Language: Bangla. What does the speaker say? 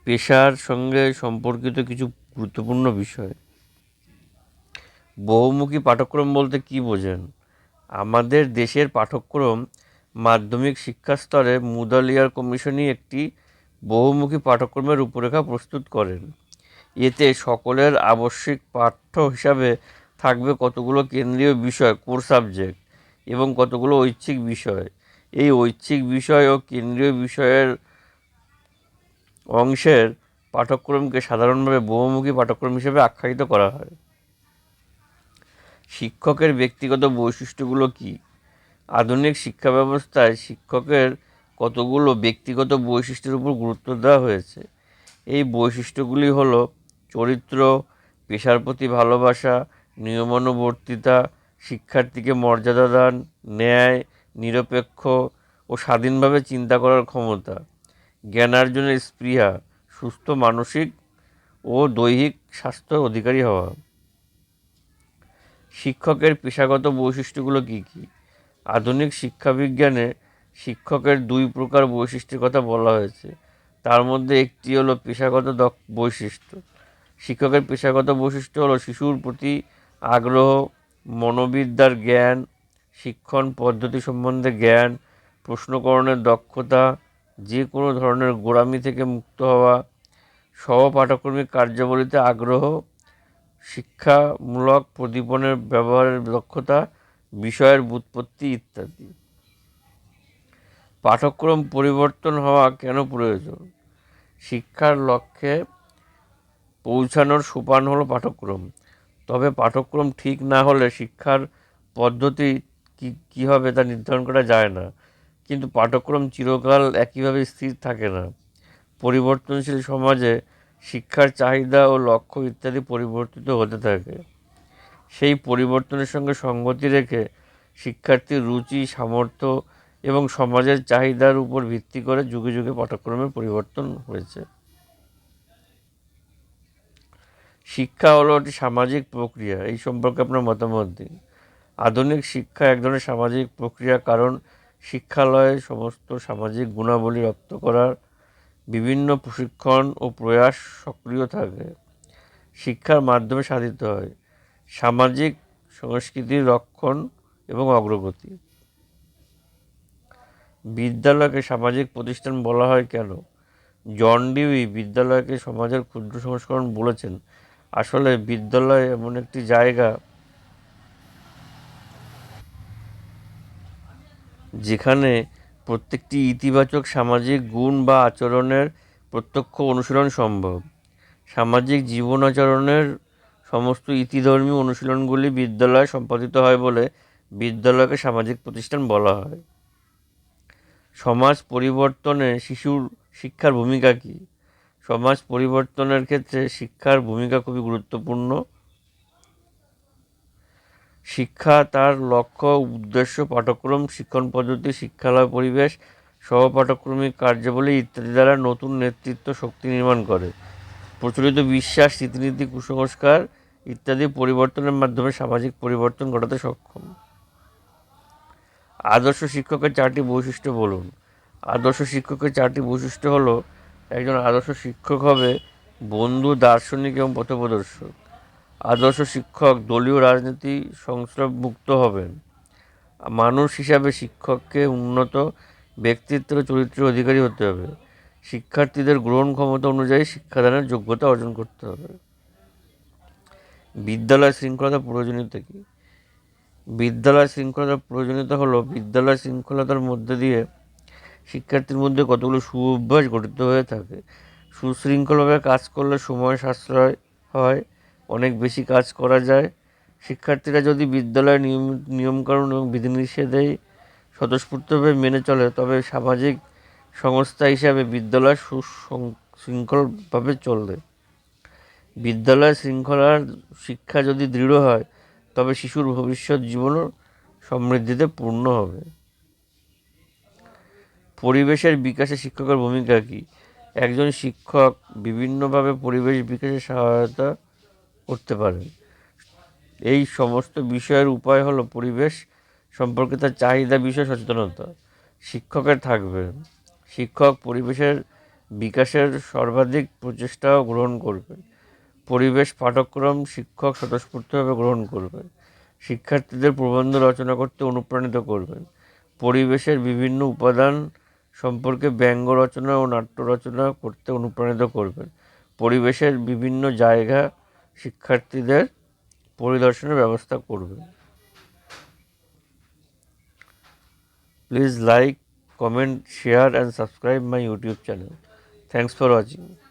পেশার সঙ্গে সম্পর্কিত কিছু গুরুত্বপূর্ণ বিষয়। বহুমুখী পাঠ্যক্রম বলতে কী বোঝেন? আমাদের দেশের পাঠ্যক্রম মাধ্যমিক শিক্ষা স্তরে মুদালিয়ার কমিশনই একটি বহুমুখী পাঠ্যক্রমের রূপরেখা প্রস্তুত করেন। এতে সকলের আবশ্যিক পাঠ্য হিসাবে থাকবে কতগুলো কেন্দ্রীয় বিষয়, কোর সাবজেক্ট, এবং কতগুলো ঐচ্ছিক বিষয়। এই ঐচ্ছিক বিষয় ও কেন্দ্রীয় বিষয়ের অংশের পাঠ্যক্রমকে সাধারণভাবে বহুমুখী পাঠ্যক্রম হিসেবে আখ্যায়িত করা হয়। শিক্ষকের ব্যক্তিগত বৈশিষ্ট্যগুলো কী? আধুনিক শিক্ষা ব্যবস্থায় শিক্ষকের কতগুলো ব্যক্তিগত বৈশিষ্ট্যের উপর গুরুত্ব দেওয়া হয়েছে। এই বৈশিষ্ট্যগুলি হল চরিত্র, পেশার প্রতি ভালোবাসা, নিয়মানুবর্তিতা, শিক্ষার্থীকে মর্যাদা দান, ন্যায়, নিরপেক্ষ ও স্বাধীনভাবে চিন্তা করার ক্ষমতা, জ্ঞানার্জনের স্পৃহা, সুস্থ মানসিক ও দৈহিক স্বাস্থ্যের অধিকারী হওয়া। শিক্ষকের পেশাগত বৈশিষ্ট্যগুলো কী কী? আধুনিক শিক্ষাবিজ্ঞানে শিক্ষকের দুই প্রকার বৈশিষ্ট্যের কথা বলা হয়েছে। তার মধ্যে একটি হলো পেশাগত বৈশিষ্ট্য। শিক্ষকের পেশাগত বৈশিষ্ট্য হলো শিশুর প্রতি আগ্রহ, মনোবিদ্যার জ্ঞান, শিক্ষণ পদ্ধতি সম্বন্ধে জ্ঞান, প্রশ্নকরণের দক্ষতা, যে কোনো ধরনের গোঁড়ামি থেকে মুক্ত হওয়া, সহপাঠক্রমিক কার্যাবলীতে আগ্রহ, শিক্ষামূলক প্রদীপনের ব্যবহারের দক্ষতা, বিষয়ের ব্যুৎপত্তি ইত্যাদি। পাঠ্যক্রম পরিবর্তন হওয়া কেন প্রয়োজন? শিক্ষার লক্ষ্যে পৌঁছানোর সোপান হলো পাঠ্যক্রম। তবে পাঠ্যক্রম ঠিক না হলে শিক্ষার পদ্ধতি কী হবে তা নির্ধারণ করা যায় না। কিন্তু পাঠ্যক্রম চিরকাল একইভাবে স্থির থাকে না। পরিবর্তনশীল সমাজে শিক্ষার চাহিদা ও লক্ষ্য ইত্যাদি পরিবর্তিত হতে থাকে। সেই পরিবর্তনের সঙ্গে সঙ্গতি রেখে শিক্ষার্থীর রুচি, সামর্থ্য এবং সমাজের চাহিদার উপর ভিত্তি করে যুগে যুগে পাঠ্যক্রমের পরিবর্তন হয়েছে। শিক্ষা হলো একটি সামাজিক প্রক্রিয়া। এই সম্পর্কে আপনার মতামত দিন। আধুনিক শিক্ষা এক ধরনের সামাজিক প্রক্রিয়া, কারণ শিক্ষালয়ে সমস্ত সামাজিক গুণাবলী রপ্ত করার বিভিন্ন প্রশিক্ষণ ও প্রয়াস সক্রিয় থাকে। শিক্ষার মাধ্যমে সাধিত হয় সামাজিক সংস্কৃতির রক্ষণ এবং অগ্রগতি। বিদ্যালয়কে সামাজিক প্রতিষ্ঠান বলা হয় কেন? জন ডিউই বিদ্যালয়কে সমাজের ক্ষুদ্র সংস্করণ বলেছেন। আসলে বিদ্যালয় এমন একটি জায়গা যেখানে প্রত্যেকটি ইতিবাচক সামাজিক গুণ বা আচরণের প্রত্যক্ষ অনুশীলন সম্ভব। সামাজিক জীবন আচরণের সমস্ত ইতিধর্মী অনুশীলনগুলি বিদ্যালয়ে সম্পাদিত হয় বলে বিদ্যালয়কে সামাজিক প্রতিষ্ঠান বলা হয়। সমাজ পরিবর্তনে শিশুর শিক্ষার ভূমিকা কী? সমাজ পরিবর্তনের ক্ষেত্রে শিক্ষার ভূমিকা খুবই গুরুত্বপূর্ণ। শিক্ষা তার লক্ষ্য, উদ্দেশ্য, পাঠ্যক্রম, শিক্ষণ পদ্ধতি, শিক্ষালয় পরিবেশ, সহপাঠক্রমিক কার্যাবলী ইত্যাদি দ্বারা নতুন নেতৃত্ব শক্তি নির্মাণ করে। প্রচলিত বিশ্বাস, রীতিনীতি, কুসংস্কার ইত্যাদি পরিবর্তনের মাধ্যমে সামাজিক পরিবর্তন ঘটাতে সক্ষম। আদর্শ শিক্ষকের 4টি বৈশিষ্ট্য বলুন। আদর্শ শিক্ষকের 4টি বৈশিষ্ট্য হলো: একজন আদর্শ শিক্ষক হবে বন্ধু, দার্শনিক এবং পথপ্রদর্শক। আদর্শ শিক্ষক দলীয় রাজনীতি সংস্রব মুক্ত হবেন। মানুষ হিসাবে শিক্ষককে উন্নত ব্যক্তিত্ব ও চরিত্রের অধিকারী হতে হবে। শিক্ষার্থীদের গ্রহণ ক্ষমতা অনুযায়ী শিক্ষাদানের যোগ্যতা অর্জন করতে হবে। বিদ্যালয় শৃঙ্খলতার প্রয়োজনীয়তা কী? বিদ্যালয় শৃঙ্খলতার প্রয়োজনীয়তা হলো বিদ্যালয় শৃঙ্খলতার মধ্যে দিয়ে শিক্ষার্থীর মধ্যে কতগুলো সুঅভ্যাস গঠিত হয়ে থাকে। সুশৃঙ্খলভাবে কাজ করলে সময় সাশ্রয় হয়, অনেক বেশি কাজ করা যায়। শিক্ষার্থীরা যদি বিদ্যালয়ের নিয়মকানুন এবং বিধিনিষেধেই স্বতঃস্ফূর্তভাবে মেনে চলে, তবে সামাজিক সংস্থা হিসাবে বিদ্যালয় সুশৃঙ্খলভাবে চলবে। বিদ্যালয় শৃঙ্খলার শিক্ষা যদি দৃঢ় হয়, তবে শিশুর ভবিষ্যৎ জীবনও সমৃদ্ধিতে পূর্ণ হবে। পরিবেশের বিকাশে শিক্ষকের ভূমিকা কী? একজন শিক্ষক বিভিন্নভাবে পরিবেশ বিকাশে সহায়তা করতে পারেন। এই সমস্ত বিষয়ের উপায় হলো পরিবেশ সম্পর্কে তার চাহিদা বিষয়ে সচেতনতা। শিক্ষকের থাকবে শিক্ষক পরিবেশের বিকাশের সর্বাধিক প্রচেষ্টাও গ্রহণ করবেন। পরিবেশ পাঠ্যক্রম শিক্ষক স্বতঃস্ফূর্তভাবে গ্রহণ করবেন। শিক্ষার্থীদের প্রবন্ধ রচনা করতে অনুপ্রাণিত করবেন। পরিবেশের বিভিন্ন উপাদান সম্পর্কে ব্যঙ্গ রচনা ও নাট্য রচনা করতে অনুপ্রাণিত করবেন। পরিবেশের বিভিন্ন জায়গা শিক্ষার্থীদের পরিদর্শনের ব্যবস্থা করবেন। Please like, comment, share and subscribe my YouTube channel. Thanks for watching.